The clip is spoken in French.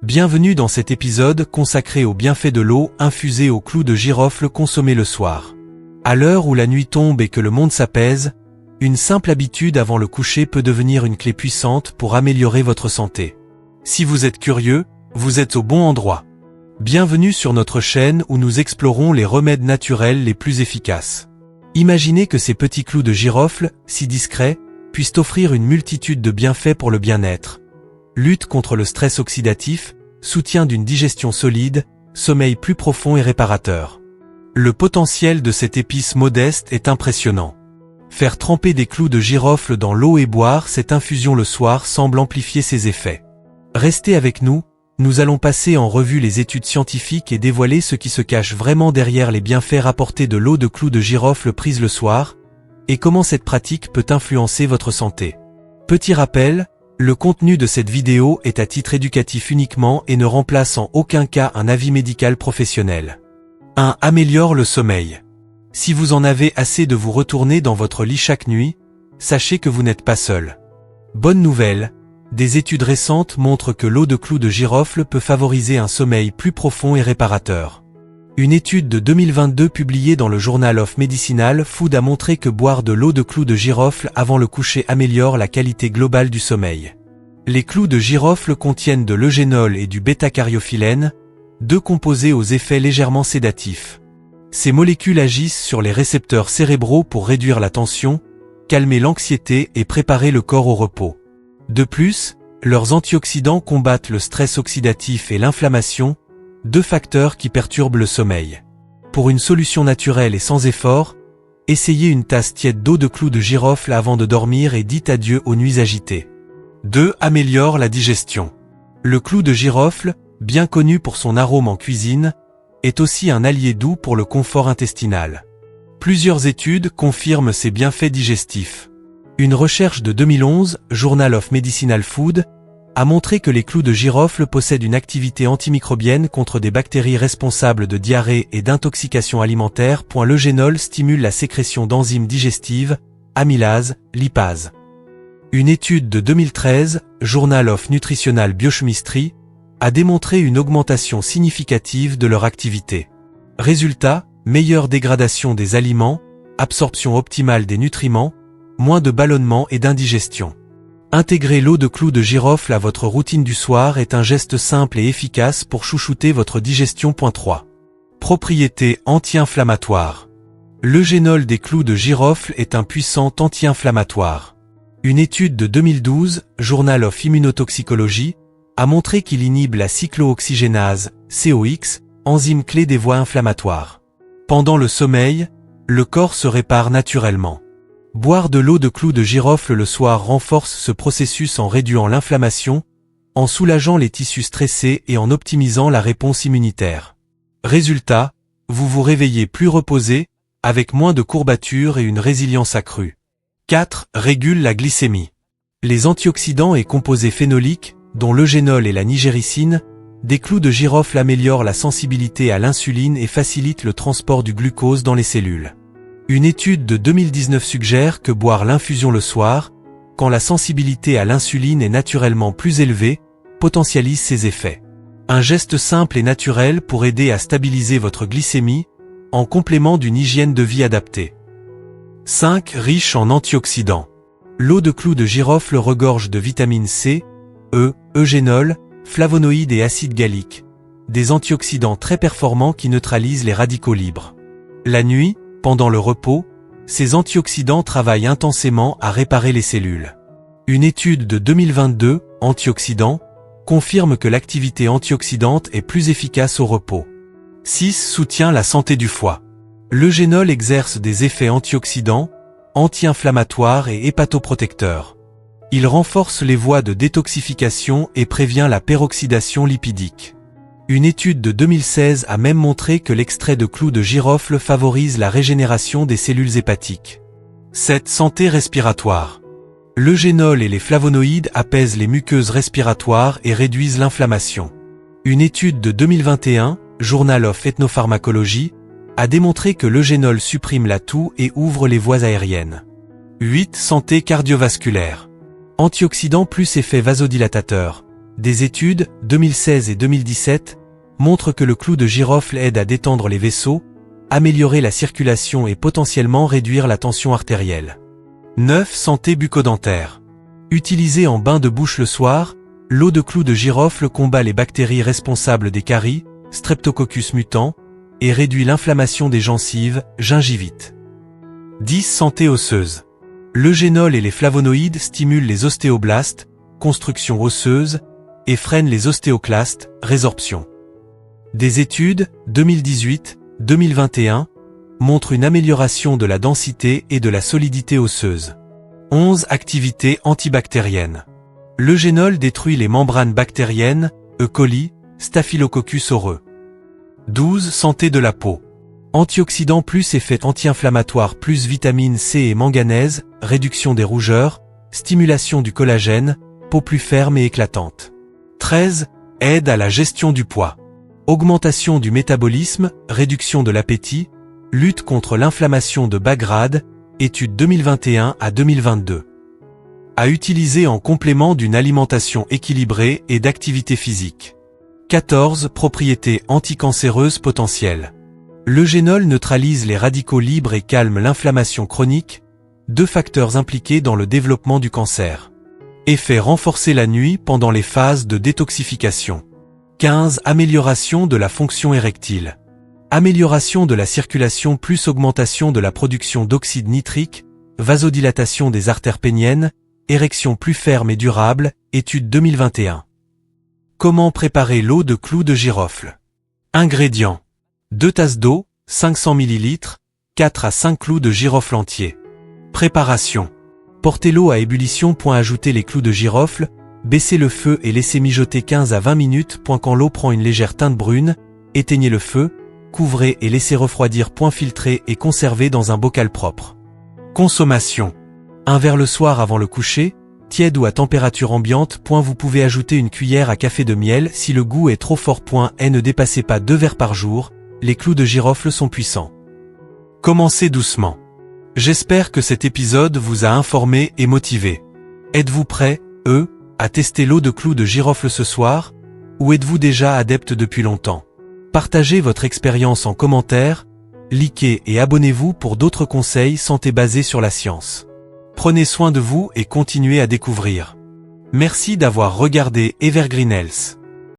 Bienvenue dans cet épisode consacré aux bienfaits de l'eau infusée au clou de girofle consommée le soir. À l'heure où la nuit tombe et que le monde s'apaise, une simple habitude avant le coucher peut devenir une clé puissante pour améliorer votre santé. Si vous êtes curieux, vous êtes au bon endroit. Bienvenue sur notre chaîne où nous explorons les remèdes naturels les plus efficaces. Imaginez que ces petits clous de girofle, si discrets, puissent offrir une multitude de bienfaits pour le bien-être. Lutte contre le stress oxydatif, soutien d'une digestion solide, sommeil plus profond et réparateur. Le potentiel de cette épice modeste est impressionnant. Faire tremper des clous de girofle dans l'eau et boire cette infusion le soir semble amplifier ses effets. Restez avec nous, nous allons passer en revue les études scientifiques et dévoiler ce qui se cache vraiment derrière les bienfaits rapportés de l'eau de clous de girofle prise le soir, et comment cette pratique peut influencer votre santé. Petit rappel, le contenu de cette vidéo est à titre éducatif uniquement et ne remplace en aucun cas un avis médical professionnel. 1. Améliore le sommeil. Si vous en avez assez de vous retourner dans votre lit chaque nuit, sachez que vous n'êtes pas seul. Bonne nouvelle, des études récentes montrent que l'eau de clous de girofle peut favoriser un sommeil plus profond et réparateur. Une étude de 2022 publiée dans le Journal of Medicinal Food a montré que boire de l'eau de clous de girofle avant le coucher améliore la qualité globale du sommeil. Les clous de girofle contiennent de l'eugénol et du bêta-cariophyllène, deux composés aux effets légèrement sédatifs. Ces molécules agissent sur les récepteurs cérébraux pour réduire la tension, calmer l'anxiété et préparer le corps au repos. De plus, leurs antioxydants combattent le stress oxydatif et l'inflammation, deux facteurs qui perturbent le sommeil. Pour une solution naturelle et sans effort, essayez une tasse tiède d'eau de clous de girofle avant de dormir et dites adieu aux nuits agitées. 2. Améliore la digestion. Le clou de girofle, bien connu pour son arôme en cuisine, est aussi un allié doux pour le confort intestinal. Plusieurs études confirment ses bienfaits digestifs. Une recherche de 2011, Journal of Medicinal Food, a montré que les clous de girofle possèdent une activité antimicrobienne contre des bactéries responsables de diarrhée et d'intoxication alimentaire. L'eugénol stimule la sécrétion d'enzymes digestives, amylase, lipase. Une étude de 2013, Journal of Nutritional Biochemistry, a démontré une augmentation significative de leur activité. Résultat, meilleure dégradation des aliments, absorption optimale des nutriments, moins de ballonnement et d'indigestion. Intégrer l'eau de clous de girofle à votre routine du soir est un geste simple et efficace pour chouchouter votre digestion. 3. Propriétés anti-inflammatoires. L'eugénol des clous de girofle est un puissant anti-inflammatoire. Une étude de 2012, Journal of Immunotoxicology, a montré qu'il inhibe la cyclooxygénase, COX, enzyme clé des voies inflammatoires. Pendant le sommeil, le corps se répare naturellement. Boire de l'eau de clous de girofle le soir renforce ce processus en réduisant l'inflammation, en soulageant les tissus stressés et en optimisant la réponse immunitaire. Résultat, vous vous réveillez plus reposé, avec moins de courbatures et une résilience accrue. 4. Régule la glycémie. Les antioxydants et composés phénoliques, dont l'eugénol et la nigéricine, des clous de girofle améliorent la sensibilité à l'insuline et facilitent le transport du glucose dans les cellules. Une étude de 2019 suggère que boire l'infusion le soir, quand la sensibilité à l'insuline est naturellement plus élevée, potentialise ses effets. Un geste simple et naturel pour aider à stabiliser votre glycémie, en complément d'une hygiène de vie adaptée. 5. Riche en antioxydants. L'eau de clous de girofle regorge de vitamine C, E, eugénol, flavonoïdes et acide gallique, des antioxydants très performants qui neutralisent les radicaux libres. La nuit, pendant le repos, ces antioxydants travaillent intensément à réparer les cellules. Une étude de 2022, Antioxydants, confirme que l'activité antioxydante est plus efficace au repos. 6. Soutient la santé du foie. L'eugénol exerce des effets antioxydants, anti-inflammatoires et hépatoprotecteurs. Il renforce les voies de détoxification et prévient la peroxydation lipidique. Une étude de 2016 a même montré que l'extrait de clous de girofle favorise la régénération des cellules hépatiques. 7. Santé respiratoire. L'eugénol et les flavonoïdes apaisent les muqueuses respiratoires et réduisent l'inflammation. Une étude de 2021, Journal of Ethnopharmacology, a démontré que l'eugénol supprime la toux et ouvre les voies aériennes. 8. Santé cardiovasculaire. Antioxydants plus effet vasodilatateur. Des études, 2016 et 2017, montrent que le clou de girofle aide à détendre les vaisseaux, améliorer la circulation et potentiellement réduire la tension artérielle. 9. Santé bucco-dentaire. Utilisée en bain de bouche le soir, l'eau de clou de girofle combat les bactéries responsables des caries, Streptococcus mutans, et réduit l'inflammation des gencives, gingivite. 10. Santé osseuse. L'eugénol et les flavonoïdes stimulent les ostéoblastes, construction osseuse, et freinent les ostéoclastes, résorption. Des études, 2018, 2021, montrent une amélioration de la densité et de la solidité osseuse. 11. Activité antibactérienne. L'eugénol détruit les membranes bactériennes, E. coli, Staphylococcus aureus. 12. Santé de la peau. Antioxydants plus effet anti-inflammatoire plus vitamine C et manganèse, réduction des rougeurs, stimulation du collagène, peau plus ferme et éclatante. 13. Aide à la gestion du poids. Augmentation du métabolisme, réduction de l'appétit, lutte contre l'inflammation de bas grade, étude 2021 à 2022. À utiliser en complément d'une alimentation équilibrée et d'activité physique. 14. Propriétés anticancéreuses potentielles. L'eugénol neutralise les radicaux libres et calme l'inflammation chronique, deux facteurs impliqués dans le développement du cancer. Effet renforcé la nuit pendant les phases de détoxification. 15. Amélioration de la fonction érectile. Amélioration de la circulation plus augmentation de la production d'oxyde nitrique, vasodilatation des artères péniennes, érection plus ferme et durable, étude 2021. Comment préparer l'eau de clou de girofle? Ingrédients. 2 tasses d'eau, 500 ml, 4 à 5 clous de girofle entiers. Préparation. Portez l'eau à ébullition. Ajoutez les clous de girofle, baissez le feu et laissez mijoter 15 à 20 minutes. Quand l'eau prend une légère teinte brune, éteignez le feu, couvrez et laissez refroidir. Filtrez et conservez dans un bocal propre. Consommation. Un verre le soir avant le coucher, tiède ou à température ambiante. Vous pouvez ajouter une cuillère à café de miel si le goût est trop fort. Et ne dépassez pas 2 verres par jour, les clous de girofle sont puissants. Commencez doucement. J'espère que cet épisode vous a informé et motivé. Êtes-vous prêt, à tester l'eau de clou de girofle ce soir, ou êtes-vous déjà adepte depuis longtemps? Partagez votre expérience en commentaire, likez et abonnez-vous pour d'autres conseils santé basés sur la science. Prenez soin de vous et continuez à découvrir. Merci d'avoir regardé Evergreen Health.